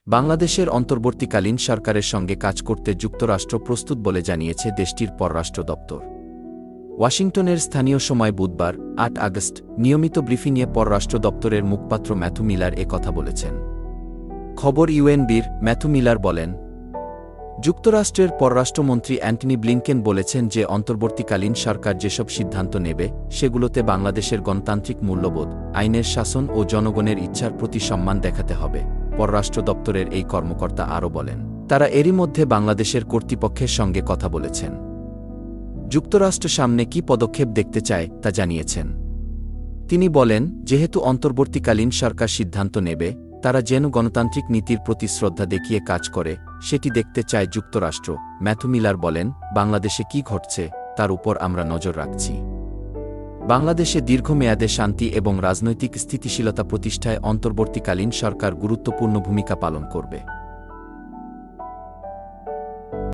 বাংলাদেশের অন্তর্বর্তীকালীন সরকারের সঙ্গে কাজ করতে যুক্তরাষ্ট্র প্রস্তুত বলে জানিয়েছে দেশটির পররাষ্ট্র দপ্তর। ওয়াশিংটনের স্থানীয় সময় বুধবার ৮ আগস্ট নিয়মিত ব্রিফিংয়ে পররাষ্ট্র দপ্তরের মুখপাত্র ম্যাথু মিলার কথা বলেছেন। খবর ইউএনবির ম্যাথু মিলার বলেন, যুক্তরাষ্ট্রের পররাষ্ট্রমন্ত্রী অ্যান্টনি ব্লিংকেন বলেছেন যে অন্তর্বর্তীকালীন সরকার যেসব সিদ্ধান্ত নেবে সেগুলোতে বাংলাদেশের গণতান্ত্রিক মূল্যবোধ, আইনের শাসন ও জনগণের ইচ্ছার প্রতি সম্মান দেখাতে হবে। পররাষ্ট্র দপ্তরের এই কর্মকর্তা আরও বলেন, তারা এরই মধ্যে বাংলাদেশের কর্তৃপক্ষের সঙ্গে কথা বলেছেন। যুক্তরাষ্ট্র সামনে কী পদক্ষেপ দেখতে চায় তা জানিয়েছেন। তিনি বলেন, যেহেতু অন্তর্বর্তীকালীন সরকার সিদ্ধান্ত নেবে, তারা যেন গণতান্ত্রিক নীতির প্রতি শ্রদ্ধা দেখিয়ে কাজ করে সেটি দেখতে চায় যুক্তরাষ্ট্র। ম্যাথু মিলার বলেন, বাংলাদেশে কি ঘটছে তার উপর আমরা নজর রাখছি। বাংলাদেশে দীর্ঘমেয়াদে শান্তি এবং রাজনৈতিক স্থিতিশীলতা প্রতিষ্ঠায় অন্তর্বর্তীকালীন সরকার গুরুত্বপূর্ণ ভূমিকা পালন করবে।